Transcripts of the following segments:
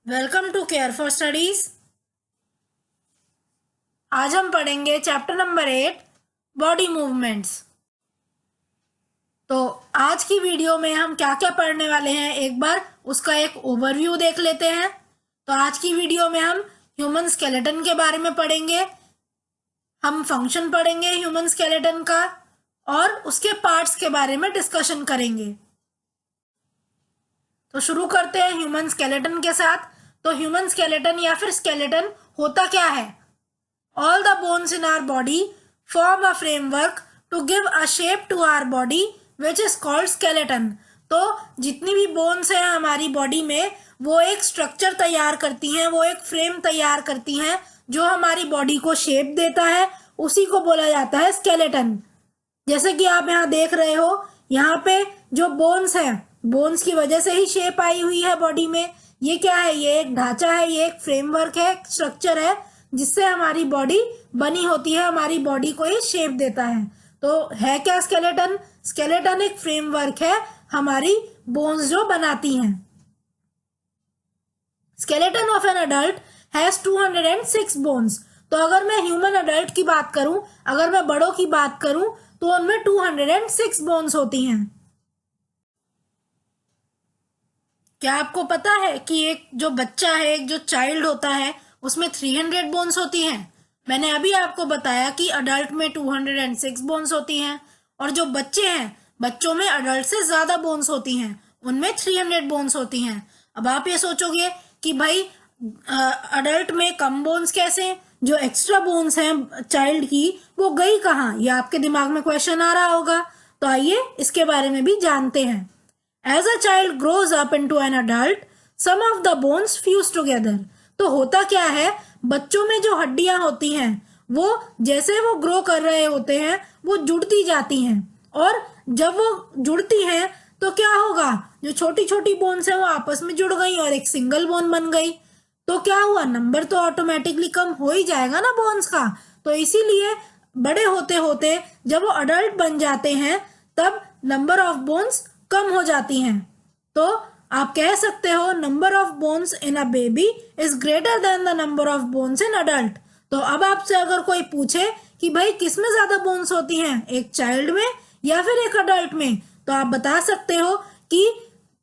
Welcome to care for studies. आज हम पढ़ेंगे चैप्टर नंबर 8 बॉडी मूवमेंट्स। तो आज की वीडियो में हम क्या क्या पढ़ने वाले हैं एक बार उसका एक ओवरव्यू देख लेते हैं। तो आज की वीडियो में हम ह्यूमन स्केलेटन के बारे में पढ़ेंगे, हम फंक्शन पढ़ेंगे ह्यूमन स्केलेटन का और उसके पार्ट्स के बारे में डिस्कशन करेंगे। तो शुरू करते हैं ह्यूमन स्केलेटन के साथ। तो ह्यूमन स्केलेटन या फिर स्केलेटन होता क्या है? All the bones in our body form a framework to give a shape to our body which is called skeleton। तो जितनी भी बोन्स हैं हमारी बॉडी में वो एक स्ट्रक्चर तैयार करती हैं, वो एक फ्रेम तैयार करती हैं जो हमारी बॉडी को शेप देता है, उसी को बोला जाता है स्केलेटन। जैसे कि आप यहाँ देख रहे हो, यहाँ पे जो बोन्स हैं, बोन्स की वजह से ही शेप आई हुई है बॉडी में। ये क्या है? ये एक ढांचा है, ये एक फ्रेमवर्क है, एक स्ट्रक्चर है जिससे हमारी बॉडी बनी होती है, हमारी बॉडी को ये शेप देता है। तो है क्या स्केलेटन? स्केलेटन एक फ्रेमवर्क है हमारी बोन्स जो बनाती हैं। Skeleton of an adult has 206 bones. तो अगर मैं ह्यूमन अडल्ट की बात करूं, अगर मैं बड़ों की बात करूं, तो उनमें 206 बोन्स होती हैं। क्या आपको पता है कि एक जो बच्चा है, एक जो चाइल्ड होता है, उसमें 300 बोन्स होती हैं? मैंने अभी आपको बताया कि अडल्ट में 206 बोन्स होती हैं और जो बच्चे हैं, बच्चों में अडल्ट से ज्यादा बोन्स होती हैं, उनमें 300 बोन्स होती हैं। अब आप ये सोचोगे कि भाई अडल्ट में कम बोन्स कैसे? जो एक्स्ट्रा बोन्स हैं चाइल्ड की वो गई कहाँ? ये आपके दिमाग में क्वेश्चन आ रहा होगा। तो आइए इसके बारे में भी जानते हैं। As a child grows up into an adult, some of the bones fuse together। तो होता क्या है, बच्चों में जो हड्डियां होती हैं वो जैसे वो ग्रो कर रहे होते हैं वो जुड़ती जाती हैं, और जब वो जुड़ती हैं तो क्या होगा? जो छोटी छोटी बोन्स हैं वो आपस में जुड़ गई और एक सिंगल बोन बन गई। तो क्या हुआ? नंबर तो ऑटोमेटिकली कम हो ही जाएगा ना बोन्स का। तो इसीलिए बड़े होते होते जब वो अडल्ट बन जाते हैं तब नंबर ऑफ बोन्स कम हो जाती हैं। तो आप कह सकते हो number of bones in a baby is greater than the number of bones in adult. तो अब आपसे अगर कोई पूछे कि भाई किसमें ज्यादा बोन्स होती हैं, एक चाइल्ड में या फिर एक अडल्ट में, तो आप बता सकते हो कि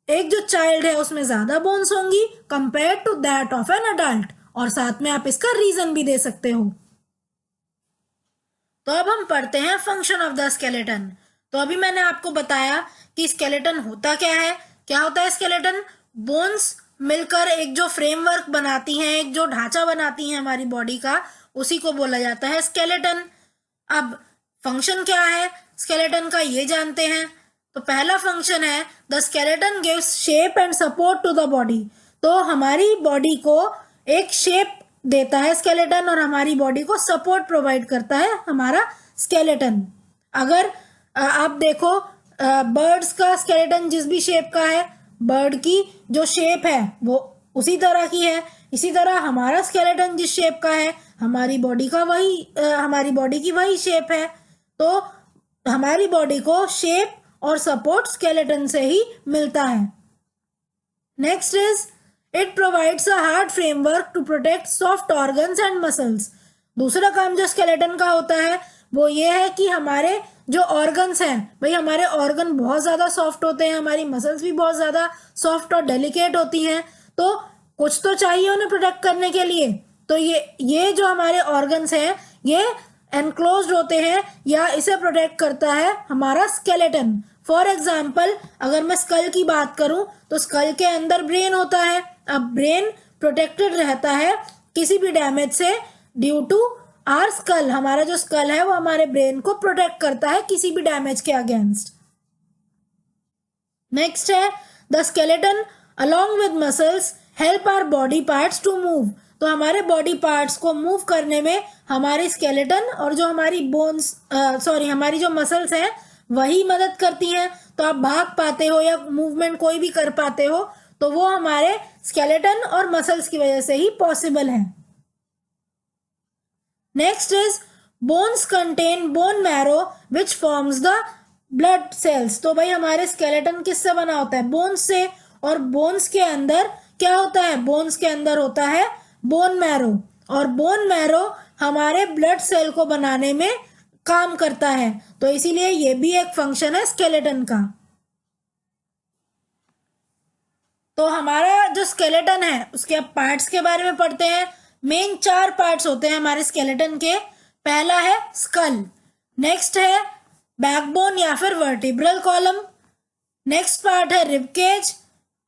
एक जो चाइल्ड है उसमें ज्यादा बोन्स होंगी compare to that of an adult, और साथ में आप इसका रीजन भी दे सकते हो। तो अब हम पढ़ते हैं फंक्शन ऑफ द स्केलेटन। तो अभी मैंने आपको बताया कि स्केलेटन होता क्या है। क्या होता है स्केलेटन? बोन्स मिलकर एक जो फ्रेमवर्क बनाती हैं, एक जो ढांचा बनाती हैं हमारी बॉडी का, उसी को बोला जाता है स्केलेटन। अब फंक्शन क्या है स्केलेटन का, ये जानते हैं। तो पहला फंक्शन है the skeleton gives shape and support to the body. तो हमारी बॉडी को एक शेप देता है स्केलेटन और हमारी बॉडी को सपोर्ट प्रोवाइड करता है हमारा स्केलेटन। अगर आप देखो बर्ड्स का स्केलेटन जिस भी शेप का है, बर्ड की जो शेप है वो उसी तरह की है। इसी तरह हमारा स्केलेटन जिस शेप का है, हमारी बॉडी की वही शेप है। तो हमारी बॉडी को शेप और सपोर्ट स्केलेटन से ही मिलता है। Next is it provides a hard framework to protect soft organs and muscles. दूसरा काम जो स्केलेटन का होता है वो ये है कि हमारे जो ऑर्गन्स हैं, भाई हमारे ऑर्गन बहुत ज्यादा सॉफ्ट होते हैं, हमारी मसल्स भी बहुत ज्यादा सॉफ्ट और डेलिकेट होती हैं, तो कुछ तो चाहिए उन्हें प्रोटेक्ट करने के लिए। तो ये जो हमारे ऑर्गन्स हैं ये एनक्लोज्ड होते हैं या इसे प्रोटेक्ट करता है हमारा स्केलेटन। फॉर एग्जाम्पल अगर मैं स्कल की बात करूं तो स्कल के अंदर ब्रेन होता है। अब ब्रेन प्रोटेक्टेड रहता है किसी भी डैमेज से ड्यू टू आर स्कल। हमारा जो स्कल है वो हमारे ब्रेन को प्रोटेक्ट करता है किसी भी डैमेज के अगेंस्ट। नेक्स्ट है the skeleton along with muscles help our body parts to move. तो हमारे बॉडी पार्ट्स को मूव करने में हमारी स्केलेटन और जो हमारी हमारी जो मसल्स हैं वही मदद करती हैं। तो आप भाग पाते हो या मूवमेंट कोई भी कर पाते हो तो वो हमारे स्केलेटन और मसल्स की वजह से ही पॉसिबल है। Next is bones contain bone marrow which forms the blood cells. तो भाई हमारे स्केलेटन किससे बना होता है? बोन्स से, और बोन्स के अंदर क्या होता है, बोन्स के अंदर होता है बोन मैरो, और बोन मैरो हमारे ब्लड सेल को बनाने में काम करता है, तो इसीलिए ये भी एक फंक्शन है स्केलेटन का। तो हमारा जो स्केलेटन है उसके अब पार्ट्स के बारे में पढ़ते हैं। मेन 4 पार्ट्स होते हैं हमारे स्केलेटन के। पहला है स्कल, नेक्स्ट है बैकबोन या फिर वर्टिब्रल कॉलम, नेक्स्ट पार्ट है रिबकेज,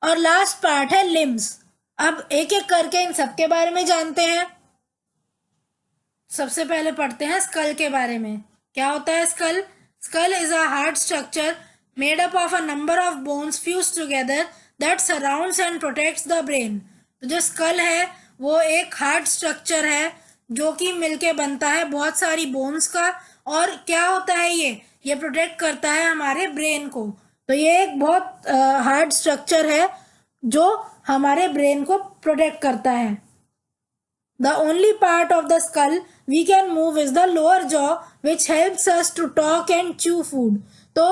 और लास्ट पार्ट है लिम्स। अब एक एक करके इन सब के बारे में जानते हैं। सबसे पहले पढ़ते हैं स्कल के बारे में। क्या होता है skull? Skull is a hard structure made up of a number of bones fused together that surrounds and protects the brain. तो जो स्कल है वो एक हार्ड स्ट्रक्चर है जो कि मिलके बनता है बहुत सारी बोन्स का, और क्या होता है ये प्रोटेक्ट करता है हमारे ब्रेन को। तो ये एक बहुत हार्ड स्ट्रक्चर है जो हमारे ब्रेन को प्रोटेक्ट करता है। The only part of the skull we can move is the lower jaw, which helps us to talk and chew food. तो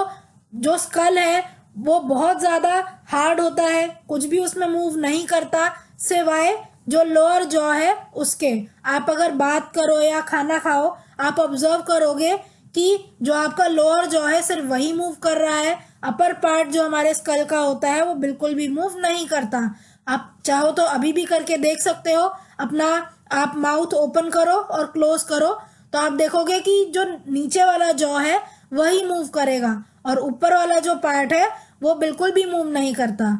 जो स्कल है वो बहुत ज़्यादा हार्ड होता है, कुछ भी उसमें मूव नहीं करता सिवाय जो लोअर जॉ है उसके। आप अगर बात करो या खाना खाओ, आप ऑब्जर्व करोगे कि जो आपका लोअर जॉ है सिर्फ वही मूव कर रहा है, अपर पार्ट जो हमारे स्कल का होता है वो बिल्कुल भी मूव नहीं करता। आप चाहो तो अभी भी करके देख सकते हो। अपना आप माउथ ओपन करो और क्लोज करो तो आप देखोगे कि जो नीचे वाला जॉ है वही मूव करेगा और ऊपर वाला जो पार्ट है वो बिल्कुल भी मूव नहीं करता।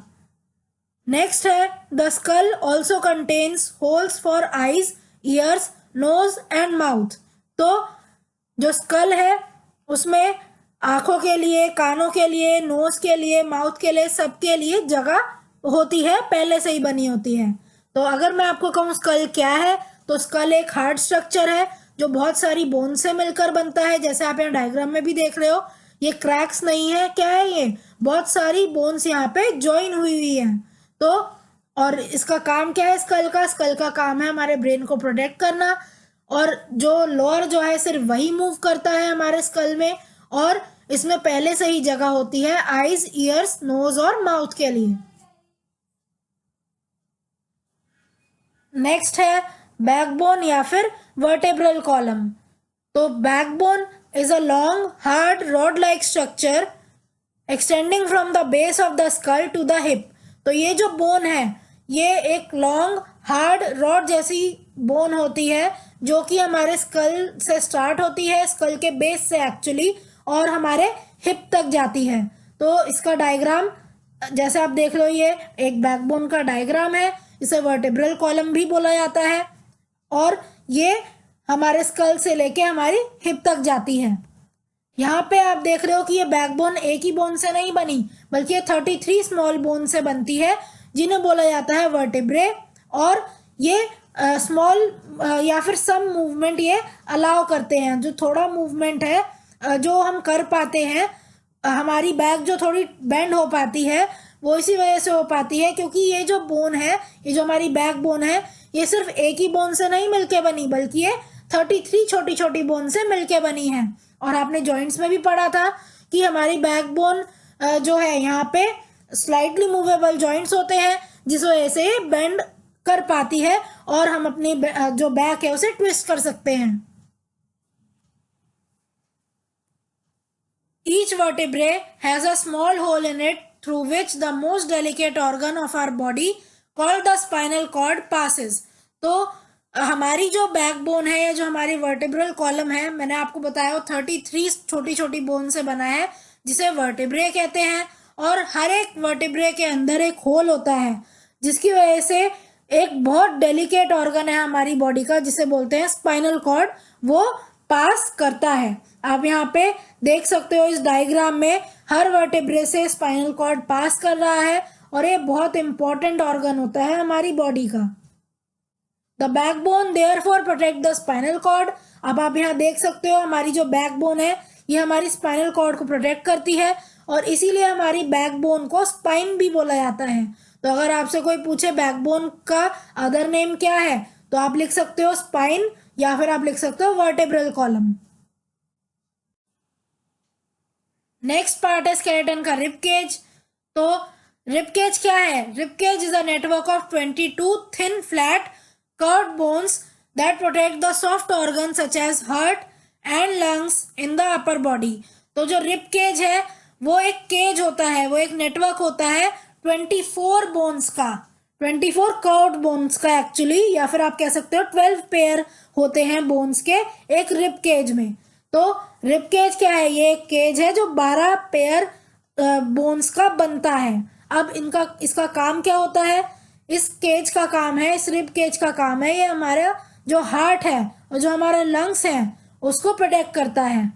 नेक्स्ट है the skull also contains holes for eyes, ears, nose and mouth. तो जो स्कल है उसमें आंखों के लिए, कानों के लिए, नोज के लिए, माउथ के लिए, सबके लिए जगह होती है, पहले से ही बनी होती है। तो अगर मैं आपको कहूँ स्कल क्या है, तो स्कल एक हार्ड स्ट्रक्चर है जो बहुत सारी बोन से मिलकर बनता है। जैसे आप यहाँ डायग्राम में भी देख रहे हो, ये क्रैक्स नहीं है, क्या है ये, बहुत सारी बोन्स यहाँ पे ज्वाइन हुई हुई है। तो और इसका काम क्या है स्कल का? स्कल का काम है हमारे ब्रेन को प्रोटेक्ट करना, और जो लोअर जो है सिर्फ वही मूव करता है हमारे स्कल में, और इसमें पहले से ही जगह होती है आईज, ईयर्स, नोज और माउथ के लिए। नेक्स्ट है बैकबोन या फिर वर्टेब्रल कॉलम। तो backbone is a long hard rod like structure extending from the base of the skull to the hip. तो ये जो बोन है ये एक लॉन्ग हार्ड रॉड जैसी बोन होती है जो कि हमारे स्कल से स्टार्ट होती है, स्कल के बेस से एक्चुअली, और हमारे हिप तक जाती है। तो इसका डायग्राम जैसे आप देख लो, ये एक बैकबोन का डायग्राम है, इसे वर्टेब्रल कॉलम भी बोला जाता है, और ये हमारे स्कल से लेके हमारी हिप तक जाती है। यहाँ पे आप देख रहे हो कि ये बैकबोन एक ही बोन से नहीं बनी, बल्कि ये 33 स्मॉल बोन से बनती है जिन्हें बोला जाता है वर्टेब्रे, और ये स्मॉल या फिर सम मूवमेंट ये अलाउ करते हैं। जो थोड़ा मूवमेंट है जो हम कर पाते हैं, हमारी बैक जो थोड़ी बेंड हो पाती है वो इसी वजह से हो पाती है क्योंकि ये जो बोन है, ये जो हमारी बैक बोन है, ये सिर्फ एक ही बोन से नहीं मिलके बनी, बल्कि ये 33 छोटी छोटी बोन से मिलके बनी है। और आपने जॉइंट्स में भी पढ़ा था कि हमारी बैक बोन जो है यहाँ पे स्लाइटली मूवेबल जॉइंट्स होते हैं जिस वजह से बेंड कर पाती है और हम अपनी जो बैक है उसे ट्विस्ट कर सकते हैं। Each vertebrae has a small hole in it through which the most delicate organ of our body called the spinal cord passes. तो हमारी जो बैकबोन है या जो हमारी वर्टेब्रल कॉलम है, मैंने आपको बताया वो 33 छोटी छोटी बोन से बना है जिसे वर्टेब्रे कहते हैं, और हर एक वर्टेब्रे के अंदर एक होल होता है जिसकी वजह से एक बहुत डेलिकेट ऑर्गन है हमारी बॉडी का जिसे बोलते हैं स्पाइनल कॉर्ड, वो पास करता है। आप यहाँ पे देख सकते हो इस डायग्राम में हर वर्टेब्रे से स्पाइनल कॉर्ड पास कर रहा है और ये बहुत इंपॉर्टेंट ऑर्गन होता है हमारी बॉडी का। The backbone therefore protect the spinal cord. अब आप यहाँ देख सकते हो हमारी जो बैकबोन है ये हमारी स्पाइनल कॉर्ड को प्रोटेक्ट करती है और इसीलिए हमारी बैकबोन को स्पाइन भी बोला जाता है। तो अगर आपसे कोई पूछे बैकबोन का अदर नेम क्या है तो आप लिख सकते हो स्पाइन या फिर आप लिख सकते हो वर्टेब्रल कॉलम। नेक्स्ट पार्ट है स्केलेटन का रिब केज। तो रिब केज क्या है? Rib cage is a network of 22 thin flat curved bones that protect the soft organ such as heart and lungs in the upper body. तो जो rib cage है वो एक cage होता है, वो एक नेटवर्क होता है 24 बोन्स का, 24 कर्व्ड बोन्स का एक्चुअली, या फिर आप कह सकते हो 12 पेयर होते हैं बोन्स के एक रिब केज में। तो रिब केज क्या है? ये एक केज है जो 12 पेयर बोन्स का बनता है। अब इसका काम क्या होता है? इस केज का काम है, इस रिब केज का काम है, ये हमारा जो हार्ट है और जो हमारे लंग्स हैं उसको प्रोटेक्ट करता है।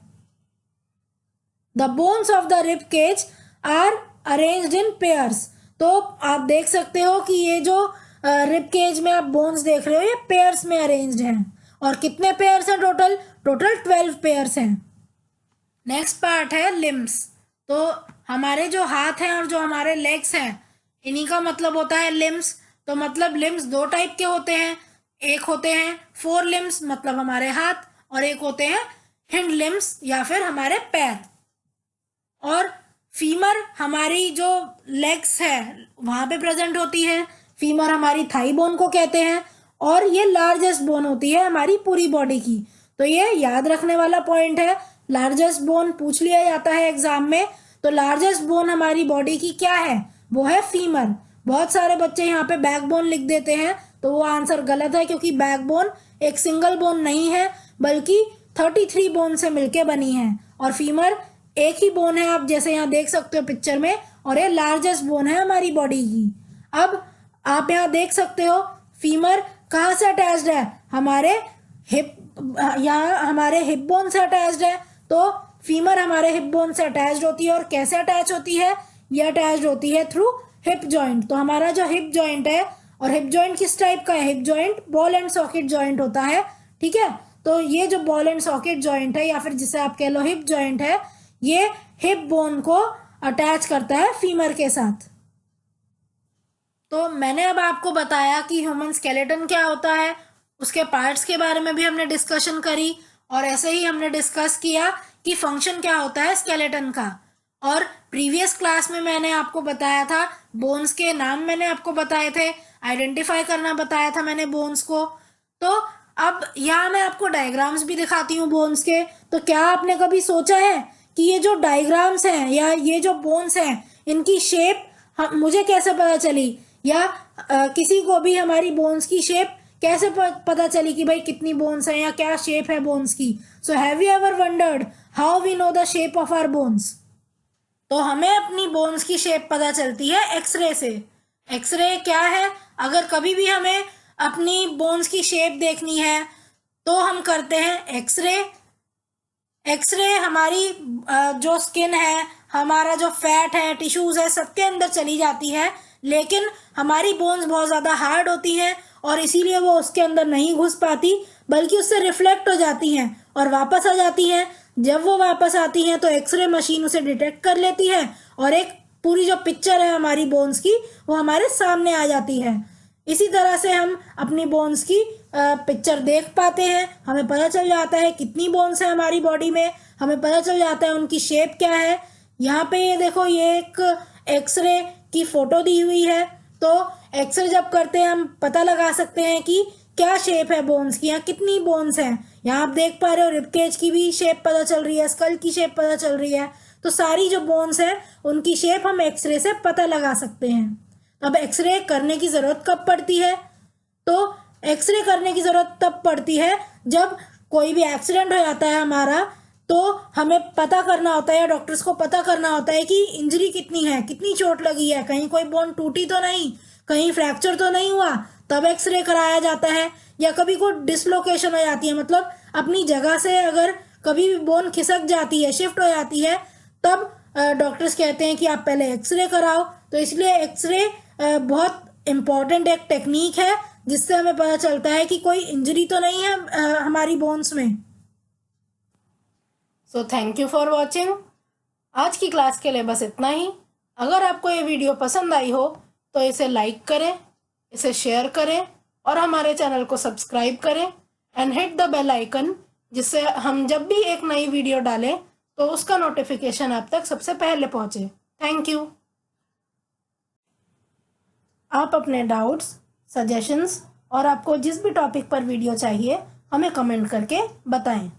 The bones of the rib cage are arranged in pairs. तो आप देख सकते हो कि ये जो रिब केज में आप बोन्स देख रहे हो ये पेयर्स में अरेंज्ड हैं। और कितने पेयर्स हैं टोटल? टोटल 12 पेयर्स हैं। नेक्स्ट पार्ट है लिम्स। तो हमारे जो हाथ हैं और जो हमारे लेग्स हैं इन्हीं का मतलब होता है लिम्स। तो मतलब लिम्स दो टाइप के होते हैं, एक होते हैं फोर लिम्स मतलब हमारे हाथ, और एक होते हैं हिंड लिम्स या फिर हमारे पैर। और फीमर हमारी जो लेग्स है वहां पे प्रेजेंट होती है। फीमर हमारी थाई बोन को कहते हैं और ये लार्जेस्ट बोन होती है हमारी पूरी बॉडी की। तो ये याद रखने वाला पॉइंट है, लार्जेस्ट बोन पूछ लिया जाता है एग्जाम में। तो लार्जेस्ट बोन हमारी बॉडी की क्या है? वो है फीमर। बहुत सारे बच्चे यहाँ पे बैकबोन लिख देते हैं तो वो आंसर गलत है, क्योंकि बैकबोन एक सिंगल बोन नहीं है बल्कि 33 बोन से मिलके बनी है, और फीमर एक ही बोन है, आप जैसे यहाँ देख सकते हो पिक्चर में, और ये लार्जेस्ट बोन है हमारी बॉडी की। अब आप यहाँ देख सकते हो फीमर कहाँ से अटैच्ड है? हमारे हिप, यहाँ हमारे हिप बोन से अटैच्ड है। तो फीमर हमारे हिप बोन से अटैच्ड होती है, और कैसे अटैच होती है? ये अटैच्ड होती है थ्रू हिप जॉइंट। तो हमारा जो हिप जॉइंट है, और हिप जॉइंट किस टाइप का है? Hip joint ball and socket joint होता है, ठीक है। तो ये जो बॉल एंड सॉकेट जॉइंट है या फिर जिसे आप कह लो हिप जॉइंट है, ये हिप बोन को अटैच करता है फीमर के साथ। तो मैंने अब आपको बताया कि ह्यूमन स्केलेटन क्या होता है, उसके पार्ट्स के बारे में भी हमने डिस्कशन करी, और ऐसे ही हमने डिस्कस किया कि फंक्शन क्या होता है स्केलेटन का। और प्रीवियस क्लास में मैंने आपको बताया था, बोन्स के नाम मैंने आपको बताए थे, आइडेंटिफाई करना बताया था मैंने बोन्स को। तो अब यहाँ मैं आपको डायग्राम्स भी दिखाती हूँ बोन्स के। तो क्या आपने कभी सोचा है कि ये जो डायग्राम्स हैं या ये जो बोन्स हैं इनकी शेप मुझे कैसे पता चली, या किसी को भी हमारी बोन्स की शेप कैसे पता चली कि भाई कितनी बोन्स हैं या क्या शेप है बोन्स की? So have you ever wondered how we know the shape of our bones? तो हमें अपनी बोन्स की शेप पता चलती है एक्सरे से। एक्सरे क्या है? अगर कभी भी हमें अपनी बोन्स की शेप देखनी है तो हम करते हैं एक्सरे। एक्सरे हमारी जो स्किन है, हमारा जो फैट है, टिश्यूज है, सबके अंदर चली जाती है, लेकिन हमारी बोन्स बहुत ज़्यादा हार्ड होती हैं और इसीलिए वो उसके अंदर नहीं घुस पाती, बल्कि उससे रिफ्लेक्ट हो जाती हैं और वापस आ जाती हैं। जब वो वापस आती हैं तो एक्सरे मशीन उसे डिटेक्ट कर लेती है और एक पूरी जो पिक्चर है हमारी बोन्स की वो हमारे सामने आ जाती है। इसी तरह से हम अपनी बोन्स की पिक्चर देख पाते हैं, हमें पता चल जाता है कितनी बोन्स है हमारी बॉडी में, हमें पता चल जाता है उनकी शेप क्या है। यहाँ पे ये देखो, ये एक एक्सरे की फोटो दी हुई है। तो एक्सरे जब करते हैं हम पता लगा सकते हैं कि क्या शेप है बोन्स की, यहाँ कितनी बोन्स हैं। यहाँ आप देख पा रहे हो रिबकेज की भी शेप पता चल रही है, स्कल की शेप पता चल रही है। तो सारी जो बोन्स हैं उनकी शेप हम एक्सरे से पता लगा सकते हैं। अब एक्सरे करने की ज़रूरत कब पड़ती है? तो एक्सरे करने की ज़रूरत तब पड़ती है जब कोई भी एक्सीडेंट हो जाता है हमारा, तो हमें पता करना होता है, डॉक्टर्स को पता करना होता है कि इंजरी कितनी है, कितनी चोट लगी है, कहीं कोई बोन टूटी तो नहीं, कहीं फ्रैक्चर तो नहीं हुआ, तब एक्सरे कराया जाता है। या कभी कोई डिसलोकेशन हो जाती है, मतलब अपनी जगह से अगर कभी भी बोन खिसक जाती है, शिफ्ट हो जाती है, तब डॉक्टर्स कहते हैं कि आप पहले एक्सरे कराओ। तो इसलिए एक्सरे बहुत इम्पॉर्टेंट एक टेक्निक है जिससे हमें पता चलता है कि कोई इंजरी तो नहीं है हमारी बोन्स में। So thank you for watching. आज की क्लास के लिए बस इतना ही। अगर आपको ये वीडियो पसंद आई हो तो इसे लाइक करें, इसे शेयर करें और हमारे चैनल को सब्सक्राइब करें and hit the bell icon, जिससे हम जब भी एक नई वीडियो डालें तो उसका नोटिफिकेशन आप तक सबसे पहले पहुंचे। Thank you. आप अपने डाउट्स, सजेशंस और आपको जिस भी टॉपिक पर वीडियो चाहिए हमें कमेंट करके बताएं।